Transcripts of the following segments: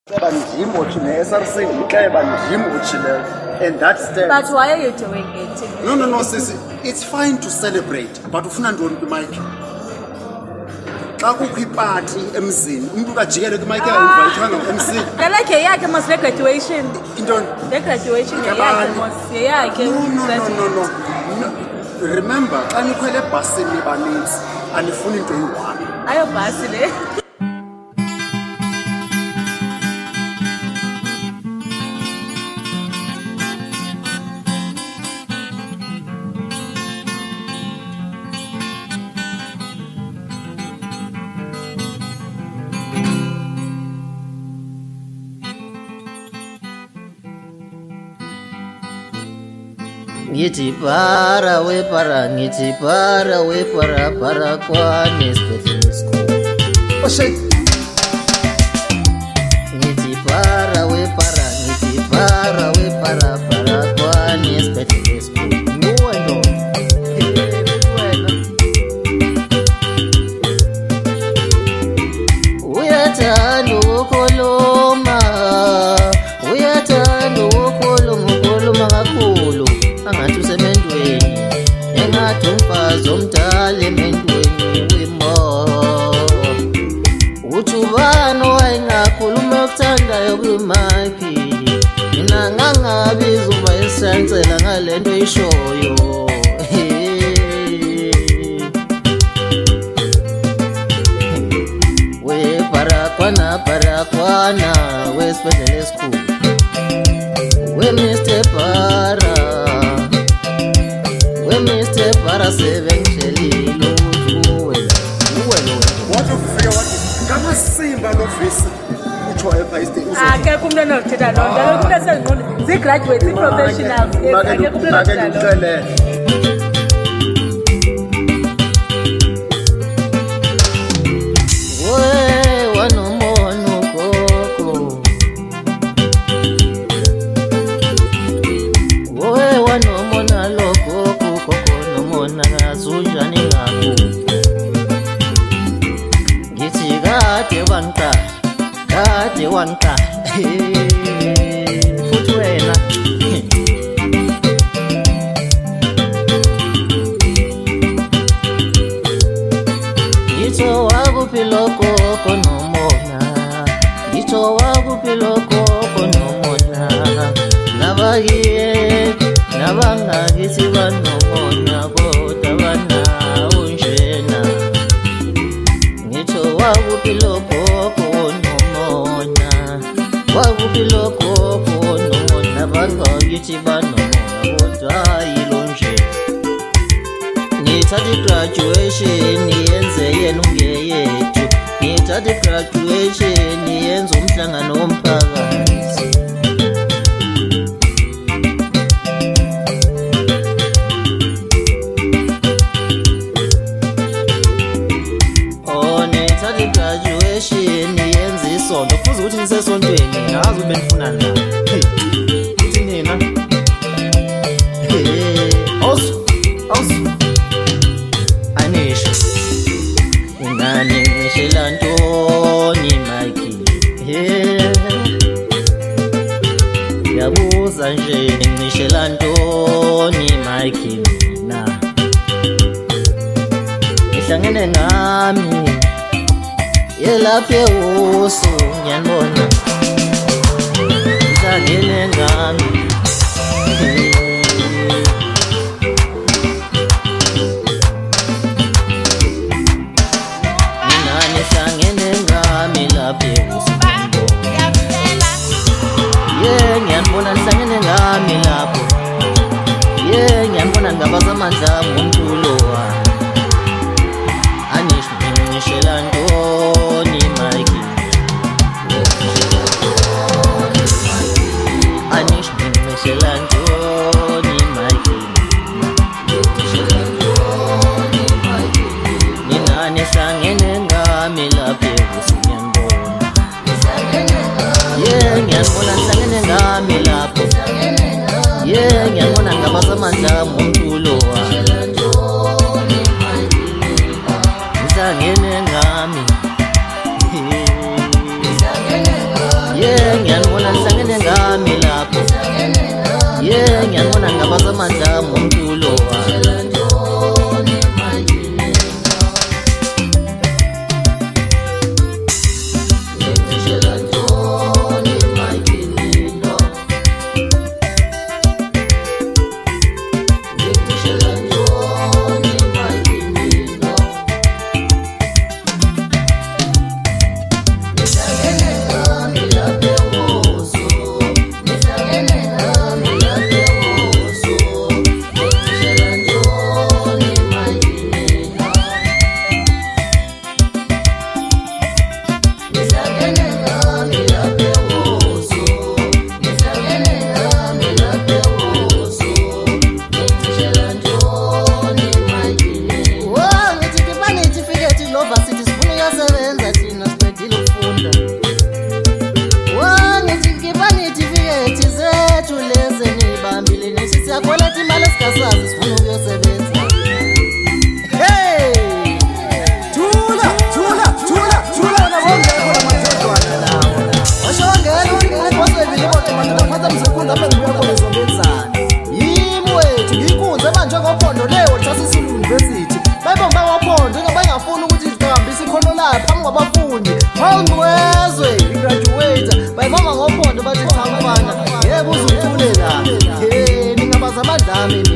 And that's the. But why are you doing it? No, sisi. It's fine to celebrate, but ufuna ntoni kwimike? Xa kukho ipati emzini, umuntu kajikele kwimike ayinvayithwanga emzini. Like yakhe must be graduation. Intoni? The graduation yakhe must yakhe. No. Remember, xa nikhwele ebhasini nibaninzi, anifuni into eyi-one. Ayo bhasi le. Ngithi para we para, ngithi para we para kwane sibhedlela esikhulu. Ngithi para we para, ngithi para we para kwane sibhedlela esikhulu. Nguwe ndoda. Wena. Uyathanda ukukhuluma, uyathanda ukukhuluma kakhulu. Angathi usemendweni, engathi umfazi omdala emendweni wimo. Uthi ubani owayengakhuluma okuthandayo kwimaki, mina ngangabiza uba esisancela ngale nto eyishoyo. We parakwana wesibhedlela esikhulu, we Mr. Para, we Mr. Para sebengishelile ukuthi uwe lo. What ufika wathi ngamasimba novisi utsho epha istate. Akekho umuntu onothetha loo nto. Lokhu umuntu esengqondo zii-graduates, ii-professionals. Akekho umuntu onothetha loo nto. Kade wanka futhi wena ngitho wakuphi lokho nomona, ngitho wakuphi lokho nomona, nabakiye nabangakithi banomona kodwa banawo njena. Ngitho wakuphi lokho wakuphi lokho nomona, bangakithi banomona kodwa yilo nje. Ngithatha i-graduation yenze yena ungeyethu, ngithatha i-graduation yenze umhlangano womphakathi. Ngithatha i-graduation yenze isonto, kufuze ukuthi nisesontweni, ngazi ube nifuna na. Uthi nina anisho ingane ngishela ntoni Mike, yabuza nje ngishela ntoni Mike, mina ngihlangene ngami yelaphe uso ngiyanibona, ngihlangene ngami mina nihlangene ngami laphe uso ngiyanibona, nihlangene ngami lapho, ngiyanibona ngabaza amandla ngomculo wami. Anisho ngishela ntoni Mike, anisho ngishela ntoni Mike, nina nihlangene ngami laphe usiyanibona. Ngiyanibona nihlangene ngami lapho, ngiyanibona ngabaza amandla ngomculo wami. Nihlangene ngami ngiyanibona nihlangene ngami lapho ngiyanibona ngabazamandla ngomculo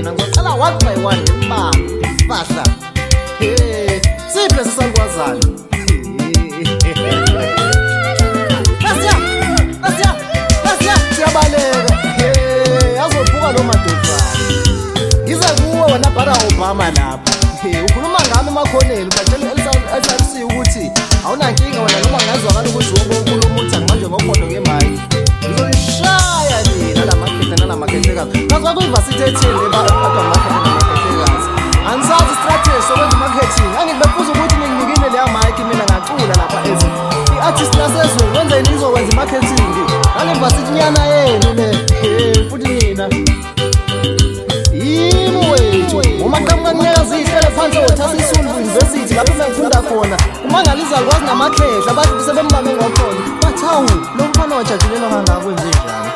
mina ngizoqala one by one impahla siphe sisalkwazana siyabaleka azophuka lo madodana ngize kuwe wena Barack Obama lapha ukhuluma ngami emakhoneni ubatshela elisarisi ukuthi awunankinga wena noma ngazwakala ukuthi wonke unkulumo uthi manje ngokhondo ngemali ngizoshaya nina nalamakhehlekazi ngazwa kuyivasithi ethile bakamakhehlekhekazi angisazi strategy sokwenza marketing angibefuza ukuthi nginikile leya mic mina ngacula lapha ezini i-artist lasezweni wenzeni izokwenza marketing nalivasithi nyana yenu le futhi nina yimi wethu umaqhamuka kunyakazi ihlele phansi othasa iSulu University lapho bengifunda khona umangaliza kwazi namakhehla bathi sebembambe ngokhondo bathi hawu lo mfana wajajulela kangakwenze njani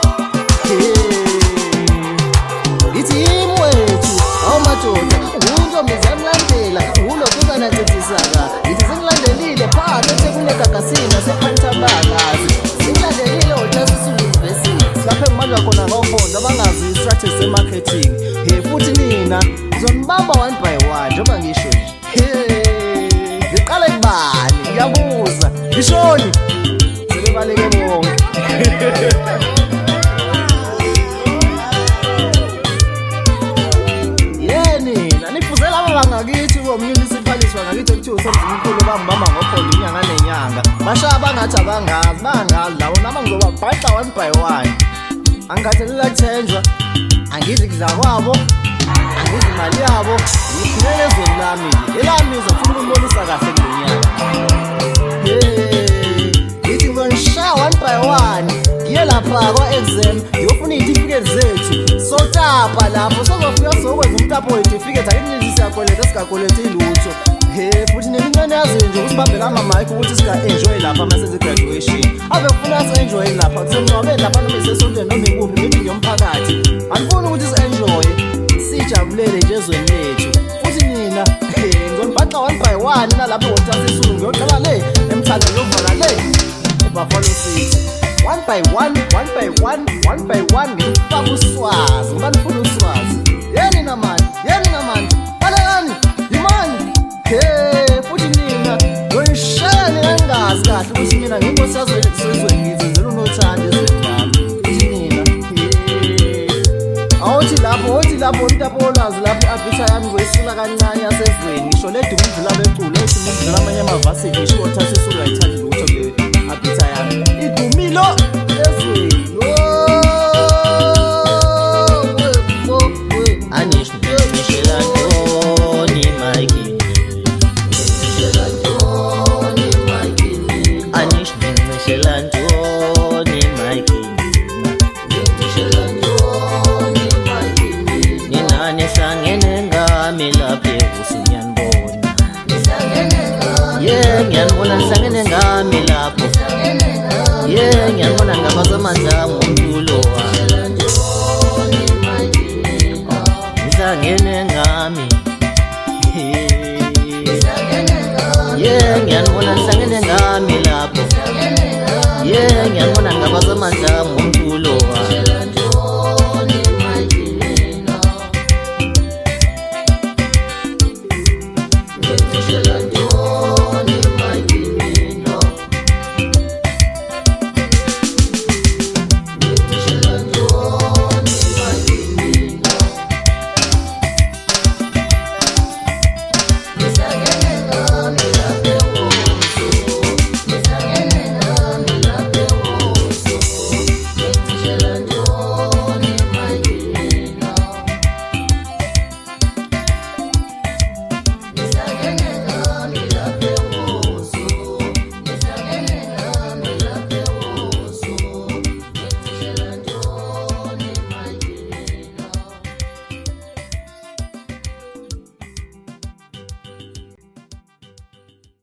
ithi yimi wethu awu madoda untombi zamlandela ulokuzana ntsitsisaka ithi sengilandelile phakathi sekunegagasina sephantabakazi sengilandelile othasa iSulu University lapho engimanja khona ngokhondo abangazi i-strategy ze-marketing futhi nina ngizonibamba one by one njengoba ngisho nje ngiqale kubani ngiyabuza ngishoni sebebaleke bonke nina nifuzela abangakithi ko-municipality wangakithi ekuthiwa uSomzimkhulu bangibamba ngokhondo inyanga nenyanga bashaya bangathi abangazi bangazi lawo nama ngizobabhaqa one by one angikhathalela kuthenjwa angithi kudla kwabo angithi imali yabo ngiphilele ezweni lami elami uzofuna ukubonisa kahle kunyaka ngithi ngizonishaya one by one ngiye lapha kwa-exam ngiyofuna iy'tifiketi zethu sotapa lapho sozofika sokwenza umtapo wey'tifiketi akithi siyakweleta singakweleti ilutho futhi nemincane yaziyo nje ukuthi sibambela amamike ukuthi singa-enjoyi lapha masezi-graduation ave kufuna si-enjoye lapha kusemncwabeni lapha noma isesontweni noma ikuphi meeting yomphakathi angifuni ukuthi si-enjoye sijabulele nje ezweni lethu futhi nina ngizonibhaqa one by one nalapho ngothatha iSulu ngiyoqala le emthatha ngiyovala le eBuffalo City one by one ngifaka uswazi ngoba nifuna uswazi yenina mani balekani yimani futhi nina ngishayane kangazi kahle ukuthi mina nginkosi yazweni ngizenzela unothanda ezweni lami futhi nina awuthi lapho umtapo olazi lapho i-abitha yami ngizoyisula kancane yasezweni ngisho le dumudlula beculo ethi ngidlula amanye amavasi ngisho othatha iSulu ayithandi lutho le-abitha yami idumilo ezweni ngiyanibona nihlangene ngami lapho Yeah, ngiyabona ngabazamandla ngomculo ngihlangene ngami yeah ngiyabona ngihlangene ngami lapho yeah ngiyabona ngabazamandla ngomculo